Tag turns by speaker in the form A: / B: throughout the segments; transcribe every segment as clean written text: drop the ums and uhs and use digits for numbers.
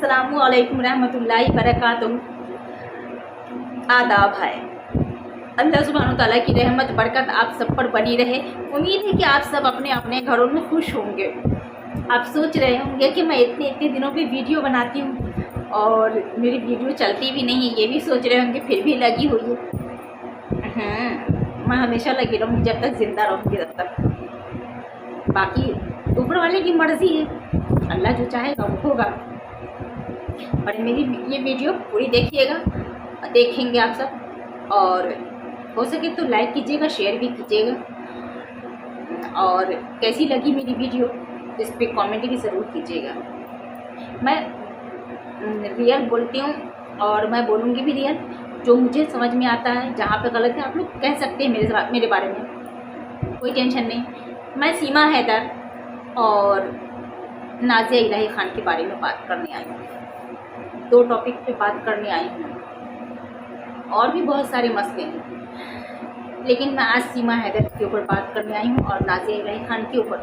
A: अस्सलामुअलैकुम रहमतुल्लाहि बरकातुहू। आदाब है। अल्लाह सुब्हानहू तआला की रहमत बरकत आप सब पर बनी रहे। उम्मीद है कि आप सब अपने अपने घरों में खुश होंगे। आप सोच रहे होंगे कि मैं इतने दिनों की वीडियो बनाती हूँ और मेरी वीडियो चलती भी नहीं, ये भी सोच रहे होंगे, फिर भी लगी हुई है। मैं हमेशा लगी रहूँगी जब तक ज़िंदा रहूँगी तब तक। बाकी ऊपर वाले की मर्ज़ी है, अल्लाह जो चाहेगा वो होगा। और मेरी ये वीडियो पूरी देखिएगा, देखेंगे आप सब, और हो सके तो लाइक कीजिएगा, शेयर भी कीजिएगा। और कैसी लगी मेरी वीडियो इस पर कमेंट भी ज़रूर कीजिएगा। मैं रियल बोलती हूँ और मैं बोलूँगी भी रियल। जो मुझे समझ में आता है, जहाँ पे गलत है आप लोग कह सकते हैं मेरे बारे में, कोई टेंशन नहीं। मैं सीमा हैदर और नाज़िया इलाही ख़ान के बारे में बात करने आई हूँ। दो टॉपिक पे बात करने आई हूँ, और भी बहुत सारे मसले हैं, लेकिन मैं आज सीमा हैदर के ऊपर बात करने आई हूँ और नाज़िया इलाही ख़ान के ऊपर।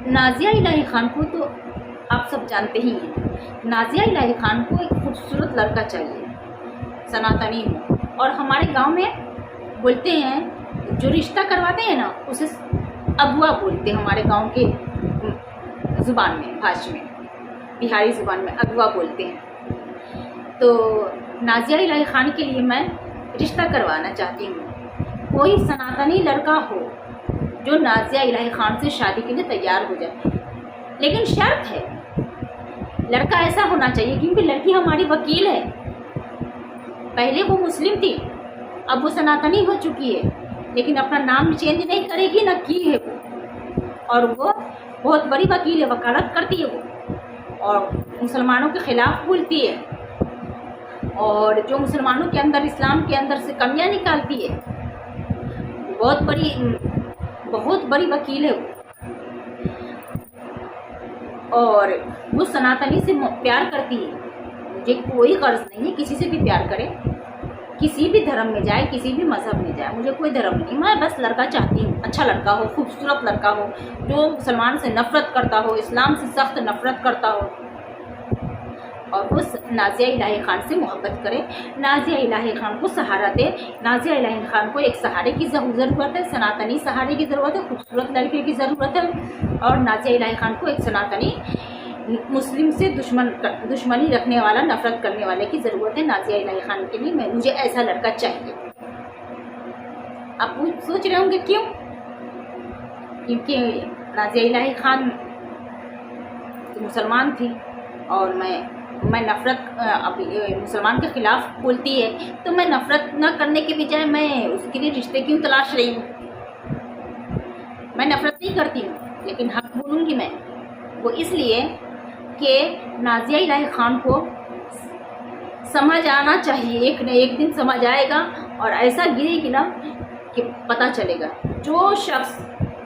A: नाज़िया इलाही ख़ान को तो आप सब जानते ही हैं। नाज़िया इलाही ख़ान को एक खूबसूरत लड़का चाहिए, सनातनी हो। और हमारे गांव में बोलते हैं, जो रिश्ता करवाते हैं ना उसे अगुआ बोलते हैं। हमारे गांव के ज़ुबान में, भाषा में, बिहारी ज़ुबान में अगुआ बोलते हैं। तो नाज़िया इलाही ख़ान के लिए मैं रिश्ता करवाना चाहती हूँ। कोई सनातनी लड़का हो जो नाज़िया इलाही ख़ान से शादी के लिए तैयार हो जाए, लेकिन शर्त है, लड़का ऐसा होना चाहिए, क्योंकि लड़की हमारी वकील है। पहले वो मुस्लिम थी, अब वो सनातनी हो चुकी है, लेकिन अपना नाम चेंज नहीं करेगी, ना की है वो। और वो बहुत बड़ी वकील है, वकालत करती है वो, और मुसलमानों के ख़िलाफ़ बोलती है, और जो मुसलमानों के अंदर, इस्लाम के अंदर से कमियां निकालती है। बहुत बड़ी वकील है वो। और वो सनातनी से प्यार करती है। मुझे कोई गर्ज नहीं है किसी से भी प्यार करे, किसी भी धर्म में जाए, किसी भी मज़हब में जाए, मुझे कोई धर्म नहीं। मैं बस लड़का चाहती हूँ, अच्छा लड़का हो, खूबसूरत लड़का हो, जो मुसलमान से नफ़रत करता हो, इस्लाम से सख्त नफ़रत करता हो, और वो नाज़िया इलाही ख़ान से मोहब्बत करे, नाज़िया इलाही ख़ान को सहारा दे। नाज़िया इलाही ख़ान को एक सहारे की ज़रूरत है, सनातनी सहारे की ज़रूरत है, खूबसूरत लड़के की ज़रूरत है। और नाज़िया इलाही ख़ान को एक सनातनी मुस्लिम से दुश्मनी रखने वाला, नफ़रत करने वाले की ज़रूरत है। नाज़िया इलाही ख़ान के लिए मुझे ऐसा लड़का चाहिए। आप सोच रहे होंगे क्यों? क्योंकि नाज़िया इलाही ख़ान तो मुसलमान थी, और मैं नफ़रत, अभी मुसलमान के ख़िलाफ़ बोलती है, तो मैं नफ़रत न करने के बजाय मैं उसके लिए रिश्ते क्यों तलाश रही हूँ? मैं नफ़रत नहीं करती हूँ, लेकिन हक़ बोलूँगी मैं। वो इसलिए कि नाज़िया इलाही ख़ान को समझ आना चाहिए, एक न एक दिन समझ आएगा, और ऐसा गिरेगी ना कि पता चलेगा। जो शख्स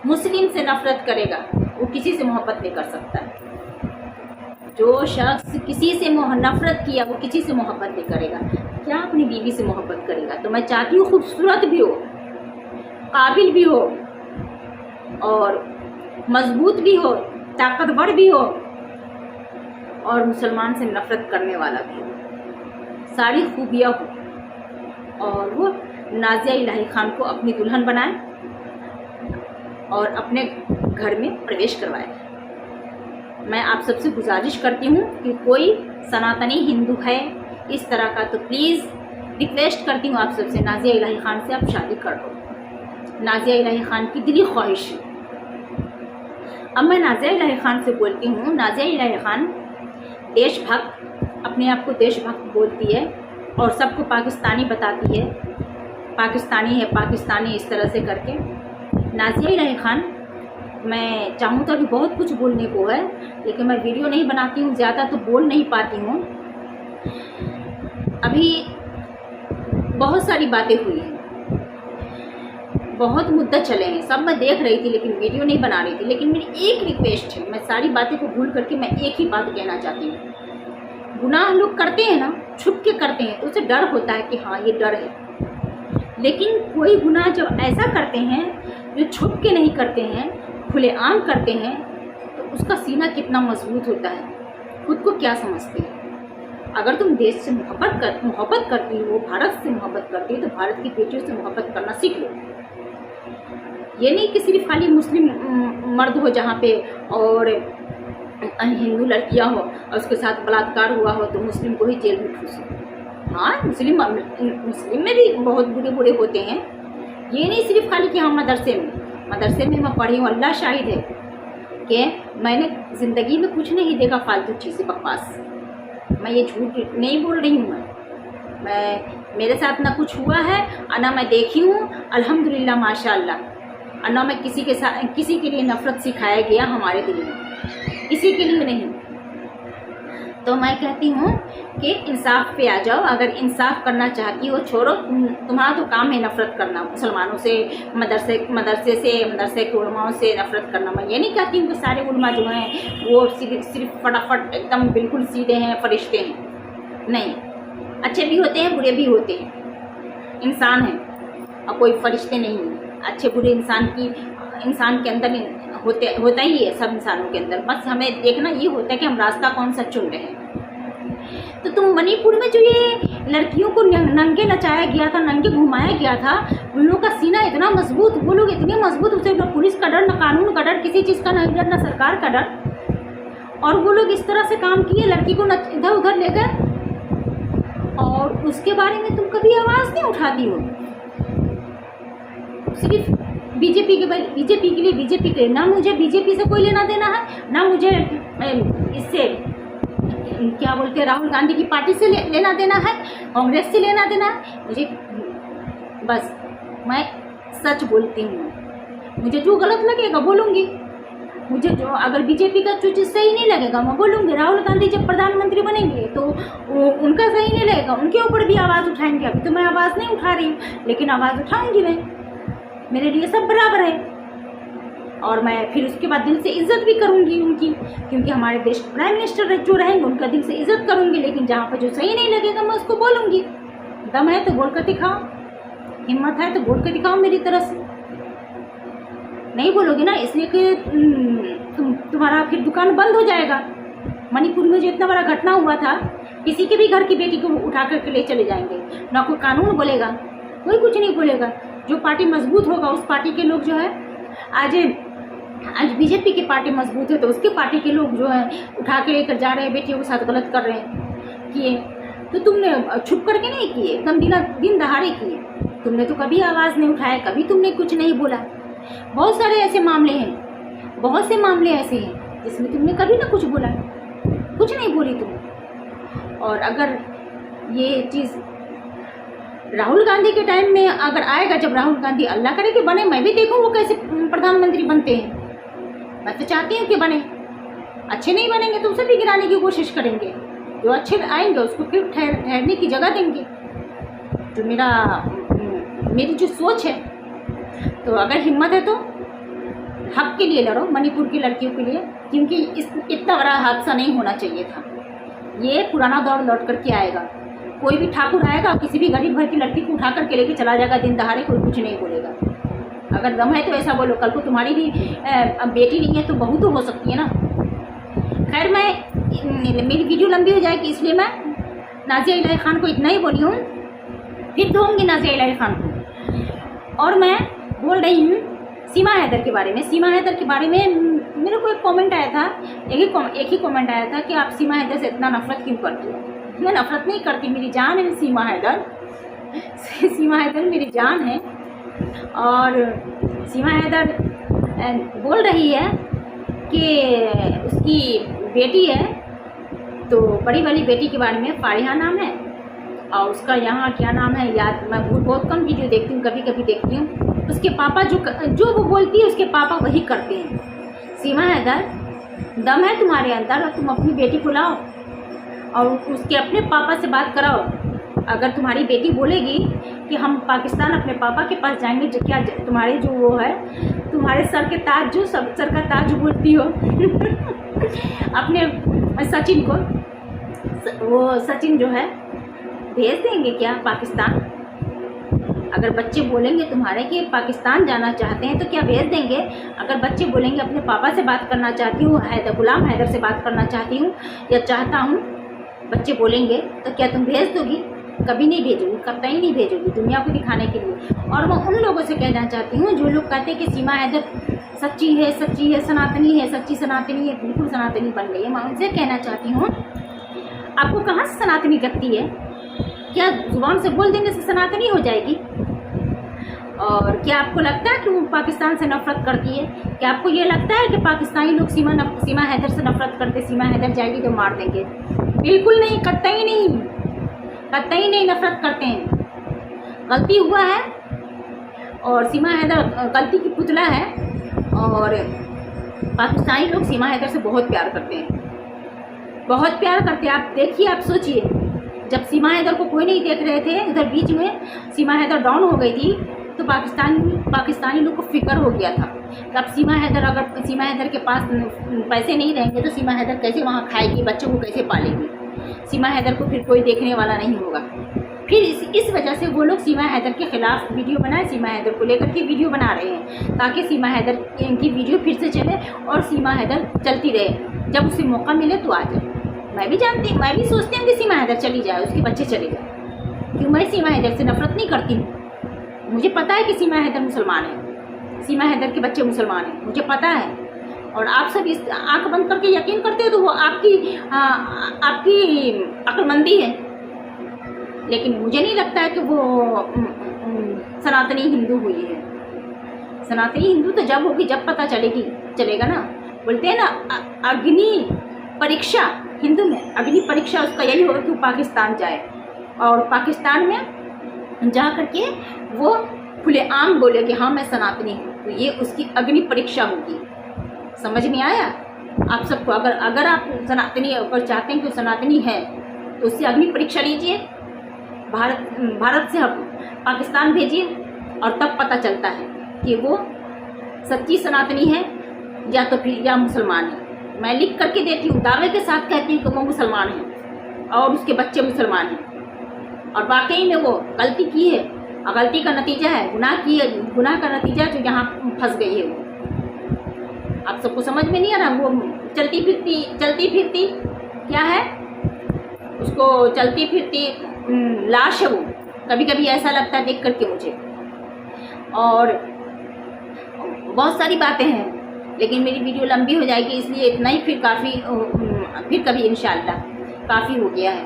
A: मुस्लिम से नफ़रत करेगा वो किसी से मोहब्बत नहीं कर सकता है। जो शख्स किसी से नफ़रत किया वो किसी से मोहब्बत नहीं करेगा। क्या अपनी बीवी से मोहब्बत करेगा? तो मैं चाहती हूँ खूबसूरत भी हो, काबिल भी हो, और मजबूत भी हो, ताकतवर भी हो, और मुसलमान से नफ़रत करने वाला भी हो, सारी खूबियाँ हो। और वो नाज़िया इलाही ख़ान को अपनी दुल्हन बनाए और अपने घर में प्रवेश करवाए। मैं आप सबसे गुजारिश करती हूँ कि कोई सनातनी हिंदू है इस तरह का, तो प्लीज़ रिक्वेस्ट करती हूँ आप सबसे, नाज़िया इलाही ख़ान से आप शादी कर दो। नाज़िया इलाही ख़ान की दिली ख्वाहिश। अब मैं नाज़िया इलाही ख़ान से बोलती हूँ। नाज़िया इलाही ख़ान देशभक्त, अपने आप को देशभक्त बोलती है, और सबको पाकिस्तानी बताती है, पाकिस्तानी है, पाकिस्तानी, इस तरह से करके। नाज़िया इलाही ख़ान, मैं चाहूँ तो अभी बहुत कुछ बोलने को है, लेकिन मैं वीडियो नहीं बनाती हूँ ज़्यादा, तो बोल नहीं पाती हूँ। अभी बहुत सारी बातें हुई हैं, बहुत मुद्दा चले हैं, सब मैं देख रही थी, लेकिन वीडियो नहीं बना रही थी। लेकिन मेरी एक रिक्वेस्ट है, मैं सारी बातें को भूल करके मैं एक ही बात कहना चाहती हूँ। गुनाह लोग करते हैं ना, छुप के करते हैं, तो उसे डर होता है कि हाँ ये डर है। लेकिन कोई गुनाह जब ऐसा करते हैं जो छुप के नहीं करते हैं, खुलेआम करते हैं, तो उसका सीना कितना मजबूत होता है। खुद को क्या समझते हो? अगर तुम देश से मोहब्बत करती हो, भारत से मोहब्बत करती हो, तो भारत की बेटियों से मोहब्बत करना सीख लो। ये नहीं कि सिर्फ खाली मुस्लिम मर्द हो जहाँ पे और हिंदू लड़कियाँ हो और उसके साथ बलात्कार हुआ हो तो मुस्लिम को ही जेल में ठूसो। हाँ, मुस्लिम में भी बहुत बुरे बुरे होते हैं। ये नहीं सिर्फ खाली कि हाँ मदरसे में मैं पढ़ी हूँ, अल्लाह शाहिद है कि मैंने ज़िंदगी में कुछ नहीं देखा फालतू चीज़ें बकवास। मैं ये झूठ नहीं बोल रही हूँ। मैं मेरे साथ ना कुछ हुआ है और ना मैं देखी हूँ, अल्हम्दुलिल्लाह माशाअल्लाह, और ना मैं किसी के लिए नफ़रत सिखाया गया हमारे दिल में, किसी के लिए नहीं। तो मैं कहती हूँ कि इंसाफ पे आ जाओ। अगर इंसाफ करना चाहती हो, छोड़ो, तुम्हारा तो काम है नफ़रत करना मुसलमानों से, मदरसे के उलमाओं से नफ़रत करना। मैं ये नहीं कहती हूँ कि सारे उलमा जो हैं वो सिर्फ फटाफट एकदम बिल्कुल सीधे हैं, फरिश्ते हैं। नहीं, अच्छे भी होते हैं, बुरे भी होते हैं, इंसान हैं और कोई फरिश्ते नहीं हैं। अच्छे बुरे इंसान के अंदर होता ही है, सब इंसानों के अंदर। बस हमें देखना ये होता है कि हम रास्ता कौन सा चुन रहे हैं। तो तुम मणिपुर में जो ये लड़कियों को नंगे नचाया गया था, नंगे घुमाया गया था, उन लोगों का सीना इतना मजबूत, वो लोग इतने मजबूत, उसे ना पुलिस का डर, ना कानून का डर, किसी चीज़ का ना डर, ना सरकार का डर। और वो लोग इस तरह से काम किए, लड़की को इधर उधर ले गए और उसके बारे में तुम कभी आवाज़ नहीं उठाती हो। सिर्फ बीजेपी के लिए, बीजेपी के लिए। ना मुझे बीजेपी से कोई लेना देना है, ना मुझे इससे क्या बोलते हैं राहुल गांधी की पार्टी से लेना देना है, कांग्रेस से लेना देना है। मुझे बस मैं सच बोलती हूँ। मुझे जो गलत लगेगा बोलूँगी, मुझे जो अगर बीजेपी का जो चीज़ सही नहीं लगेगा मैं बोलूँगी। राहुल गांधी जब प्रधानमंत्री बनेंगे तो उनका सही नहीं लगेगा, उनके ऊपर भी आवाज़ उठाएंगे। अभी तो मैं आवाज़ नहीं उठा रही हूँ, लेकिन आवाज़ उठाऊँगी मैं। मेरे लिए सब बराबर है और मैं फिर उसके बाद दिल से इज्जत भी करूँगी उनकी, क्योंकि हमारे देश के प्राइम मिनिस्टर जो रहेंगे उनका दिल से इज्जत करूँगी। लेकिन जहाँ पर जो सही नहीं लगेगा मैं उसको बोलूँगी। दम है तो बोल कर दिखाओ, हिम्मत है तो बोल कर दिखाओ मेरी तरफ से। नहीं बोलोगे ना, इसलिए कि तुम्हारा फिर दुकान बंद हो जाएगा। मणिपुर में जो इतना बड़ा घटना हुआ था, किसी के भी घर की बेटी को उठा कर ले चले जाएंगे, ना कोई कानून बोलेगा, कोई कुछ नहीं बोलेगा। जो पार्टी मजबूत होगा उस पार्टी के लोग जो है, आज बीजेपी की पार्टी मजबूत है तो उसके पार्टी के लोग जो है उठा के लेकर जा रहे हैं, बेटियों के साथ गलत कर रहे हैं किए। तो तुमने छुप करके नहीं किए, एकदम दिन दहाड़े किए। तुमने तो कभी आवाज़ नहीं उठाया, कभी तुमने कुछ नहीं बोला। बहुत सारे ऐसे मामले हैं, बहुत से मामले ऐसे हैं जिसमें तुमने कभी ना कुछ बोला, कुछ नहीं बोली तुम। और अगर ये चीज़ राहुल गांधी के टाइम में अगर आएगा, जब राहुल गांधी अल्लाह करे कि बने, मैं भी देखूँ वो कैसे प्रधानमंत्री बनते हैं। मैं तो चाहती हूँ कि बने, अच्छे नहीं बनेंगे तो उसे भी गिराने की कोशिश करेंगे, जो अच्छे आएंगे उसको फिर ठहरने की जगह देंगे। जो मेरी जो सोच है, तो अगर हिम्मत है तो हक के लिए लड़ो, मणिपुर की लड़कियों के लिए, क्योंकि इतना बड़ा हादसा नहीं होना चाहिए था। ये पुराना दौर लौट करके आएगा। कोई भी ठाकुर आएगा और किसी भी गरीब घर की लड़की को उठा करके लेके चला जाएगा दिन दहाड़े, कोई कुछ नहीं बोलेगा। अगर दम है तो ऐसा बोलो, कल को तुम्हारी भी बेटी नहीं है तो बहू तो हो सकती है ना। खैर, मेरी वीडियो लंबी हो जाएगी, इसलिए मैं नाज़िया इलाही खान को इतना ही बोली हूँ, फिर दूँगी नाज़िया इलाही खान को। और मैं बोल रही हूँ सीमा हैदर के बारे में। सीमा हैदर के बारे में मेरे को एक कमेंट आया था, एक ही कमेंट आया था कि आप सीमा हैदर से इतना नफरत क्यों करती हो। मैं नफरत नहीं करती, मेरी जान है सीमा हैदर। सीमा हैदर मेरी जान है। और सीमा हैदर बोल रही है कि उसकी बेटी है, तो बड़ी वाली बेटी के बारे में, फारिहा नाम है, और उसका यहाँ क्या नाम है याद, मैं बहुत कम वीडियो देखती हूँ, कभी कभी देखती हूँ। उसके पापा जो वो बोलती है उसके पापा वही करते हैं। सीमा हैदर, दम है तुम्हारे अंदर और तुम अपनी बेटी को लाओ और उसके अपने पापा से बात कराओ। अगर तुम्हारी बेटी बोलेगी कि हम पाकिस्तान अपने पापा के पास जाएंगे, क्या तुम्हारे जो वो है, तुम्हारे सर के ताज, जो सर का ताज बोलती हो अपने सचिन को, वो सचिन जो है भेज देंगे क्या पाकिस्तान? अगर बच्चे बोलेंगे तुम्हारे कि पाकिस्तान जाना चाहते हैं तो क्या भेज देंगे? अगर बच्चे बोलेंगे अपने पापा से बात करना चाहती हूँ, गुलाम हैदर से बात करना चाहती हूँ या चाहता हूँ, बच्चे बोलेंगे तो क्या तुम भेज दोगी? कभी नहीं भेजोगी, कतई नहीं भेजोगी, दुनिया को दिखाने के लिए। और मैं उन लोगों से कहना चाहती हूँ जो लोग कहते हैं कि सीमा हैदर सच्ची है, सनातनी है, सच्ची सनातनी है, बिल्कुल सनातनी बन गई है। मैं उनसे कहना चाहती हूँ, आपको कहाँ से सनातनी लगती है? क्या जुबान से बोल देने से सनातनी हो जाएगी? और क्या आपको लगता है कि वो पाकिस्तान से नफरत करती है? क्या आपको ये लगता है कि पाकिस्तानी लोग सीमा हैदर से नफरत करते, सीमा हैदर जाएगी तो मार देंगे? बिल्कुल नहीं, कतई नहीं, कतई नहीं नफरत करते हैं। गलती हुआ है और सीमा हैदर गलती की पुतला है, और पाकिस्तानी लोग सीमा हैदर से बहुत प्यार करते हैं, बहुत प्यार करते हैं। आप देखिए, आप सोचिए, जब सीमा हैदर को कोई नहीं देख रहे थे, उधर बीच में सीमा हैदर डाउन हो गई थी, तो पाकिस्तानी लोग को फिक्र हो गया था कि अब अगर सीमा हैदर के पास पैसे नहीं रहेंगे तो सीमा हैदर कैसे वहाँ खाएगी, बच्चों को कैसे पालेगी? सीमा हैदर को फिर कोई देखने वाला नहीं होगा। फिर इस वजह से वो लोग सीमा हैदर के ख़िलाफ़ वीडियो बनाए, सीमा हैदर को लेकर के वीडियो बना रहे हैं, ताकि सीमा हैदर की वीडियो फिर से चले और सीमा हैदर चलती रहे। जब उसे मौका मिले तो आ जाए। मैं भी सोचती हूँ कि सीमा हैदर चली जाए, उसके बच्चे चले जाए, क्यों? मैं सीमा हैदर से नफरत नहीं करती हूँ। मुझे पता है कि सीमा हैदर मुसलमान है, सीमा हैदर के बच्चे मुसलमान हैं, मुझे पता है। और आप सब इस आँख बंद करके यकीन करते हो तो वो आपकी अक्लमंदी है, लेकिन मुझे नहीं लगता है कि वो सनातनी हिंदू हुई है। सनातनी हिंदू तो जब होगी, जब पता चलेगा ना। बोलते हैं ना, अग्नि परीक्षा, हिंदू में अग्नि परीक्षा उसका यही होगा कि वो पाकिस्तान जाए, और पाकिस्तान में जा करके वो खुलेआम बोले कि हाँ मैं सनातनी हूँ, तो ये उसकी अग्नि परीक्षा होगी। समझ में आया आप सबको? अगर आप सनातनी अगर चाहते हैं कि सनातनी है तो उससे अग्नि परीक्षा लीजिए, भारत से पाकिस्तान भेजिए, और तब पता चलता है कि वो सच्ची सनातनी है या मुसलमान है। मैं लिख करके देती हूँ, दावे के साथ कहती हूँ कि वो मुसलमान है और उसके बच्चे मुसलमान हैं, और वाकई में वो गलती की है, और गलती का नतीजा है, गुनाह का नतीजा जो यहाँ फंस गई है वो। आप सबको समझ में नहीं आ रहा? वो चलती फिरती क्या है, उसको चलती फिरती लाश है वो। कभी कभी ऐसा लगता है देख करके मुझे। और बहुत सारी बातें हैं, लेकिन मेरी वीडियो लंबी हो जाएगी, इसलिए इतना ही। फिर कभी इंशाअल्लाह काफ़ी हो गया है,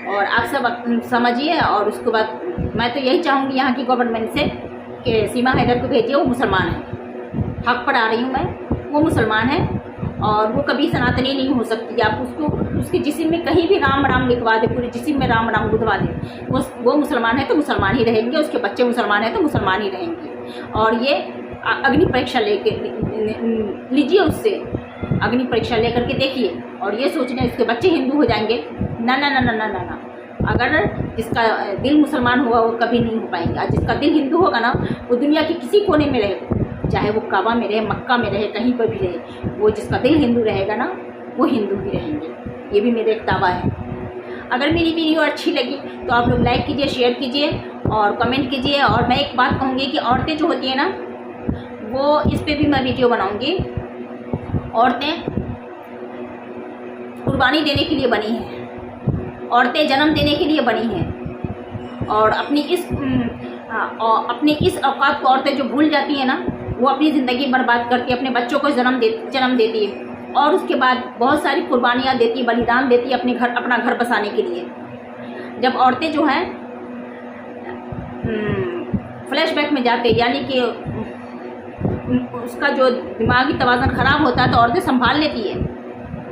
A: और आप सब समझिए। और उसके बाद मैं तो यही चाहूँगी यहाँ की गवर्नमेंट से कि सीमा हैदर को भेजिए, वो मुसलमान है। हक पर आ रही हूँ मैं, वो मुसलमान है और वो कभी सनातनी नहीं हो सकती। आप उसके जिस्म में कहीं भी राम राम लिखवा दे, पूरे जिस्म में राम राम लिखवा दे, वो मुसलमान है तो मुसलमान ही रहेंगे, उसके बच्चे मुसलमान हैं तो मुसलमान ही रहेंगे। और ये अग्नि परीक्षा लीजिए, उससे अग्नि परीक्षा लेकर के देखिए, और ये सोचने उसके बच्चे हिंदू हो जाएंगे, ना ना ना ना ना ना ना। अगर जिसका दिल मुसलमान हुआ वो कभी नहीं हो पाएगा। जिसका दिल हिंदू होगा ना, वो दुनिया के किसी कोने में रहे, चाहे वो काबा में रहे, मक्का में रहे, कहीं पर भी रहे, वो जिसका दिल हिंदू रहेगा ना, वो हिंदू ही रहेंगे। ये भी मेरा एक दावा है। अगर मेरी वीडियो अच्छी लगी तो आप लोग लाइक कीजिए, शेयर कीजिए और कमेंट कीजिए। और मैं एक बात कहूँगी कि औरतें जो होती हैं ना, वो इस पर भी मैं वीडियो बनाऊँगी। औरतें कुर्बानी देने के लिए बनी हैं, औरतें जन्म देने के लिए बनी हैं, और अपनी इस औकात को औरतें जो भूल जाती हैं ना, वो अपनी ज़िंदगी बर्बाद करके अपने बच्चों को जन्म देती है, और उसके बाद बहुत सारी कुर्बानियाँ देती, बलिदान देती है अपना घर बसाने के लिए। जब औरतें जो हैं फ्लैशबैक में जाते, यानी कि उसका जो दिमागी तवाज़न ख़राब होता है तो औरतें संभाल लेती है,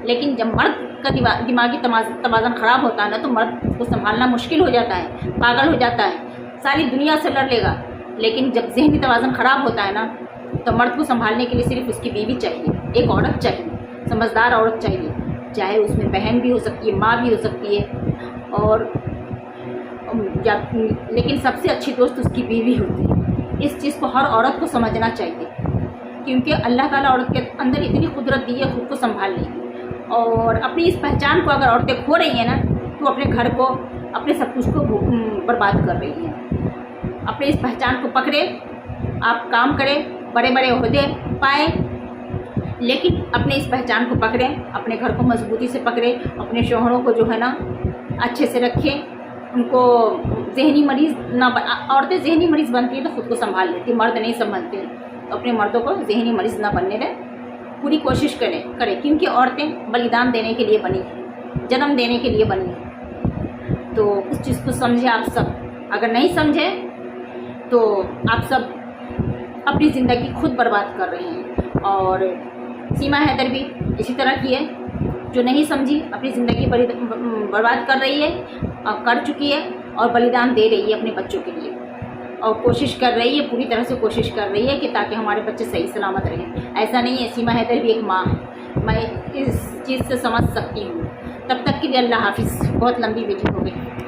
A: लेकिन जब मर्द का दिमागी तवाज़न ख़राब होता है ना, तो मर्द को संभालना मुश्किल हो जाता है, पागल हो जाता है, सारी दुनिया से लड़ लेगा। लेकिन जब ज़हनी तवाज़न ख़राब होता है ना, तो मर्द को संभालने के लिए सिर्फ उसकी बीवी चाहिए, एक औरत चाहिए, समझदार औरत चाहिए, चाहे उसमें बहन भी हो सकती है, माँ भी हो सकती है, और लेकिन सबसे अच्छी दोस्त उसकी बीवी होती है। इस चीज़ को हर औरत को समझना चाहिए, क्योंकि अल्लाह ताला औरत के अंदर इतनी कुदरत दी है खुद को संभालने की। और अपनी इस पहचान को अगर औरतें खो रही हैं ना, तो अपने घर को, अपने सब कुछ को बर्बाद कर रही हैं। अपने इस पहचान को पकड़े, आप काम करें, बड़े बड़े ओहदे पाए, लेकिन अपने इस पहचान को पकड़ें, अपने घर को मजबूती से पकड़ें, अपने शौहरों को जो है ना अच्छे से रखें, उनको जहनी मरीज़ ना औरतें जहनी मरीज़ बनती है तो खुद को संभाल लेती, मर्द नहीं संभालते, तो अपने मर्दों को जहनी मरीज़ ना बनने दें, पूरी कोशिश करें क्योंकि औरतें बलिदान देने के लिए बनी हैं, जन्म देने के लिए बनी हैं। तो उस चीज़ को समझे आप सब, अगर नहीं समझे तो आप सब अपनी ज़िंदगी खुद बर्बाद कर रहे हैं। और सीमा हैदर भी इसी तरह की है, जो नहीं समझी अपनी ज़िंदगी बर्बाद कर रही है, कर चुकी है और बलिदान दे रही है अपने बच्चों के लिए, और कोशिश कर रही है, पूरी तरह से कोशिश कर रही है कि ताकि हमारे बच्चे सही सलामत रहें। ऐसा नहीं है, सीमा हैदर भी एक माँ है, मैं इस चीज़ से समझ सकती हूँ। तब तक के लिए अल्लाह हाफिज़। बहुत लंबी वीडियो हो गई।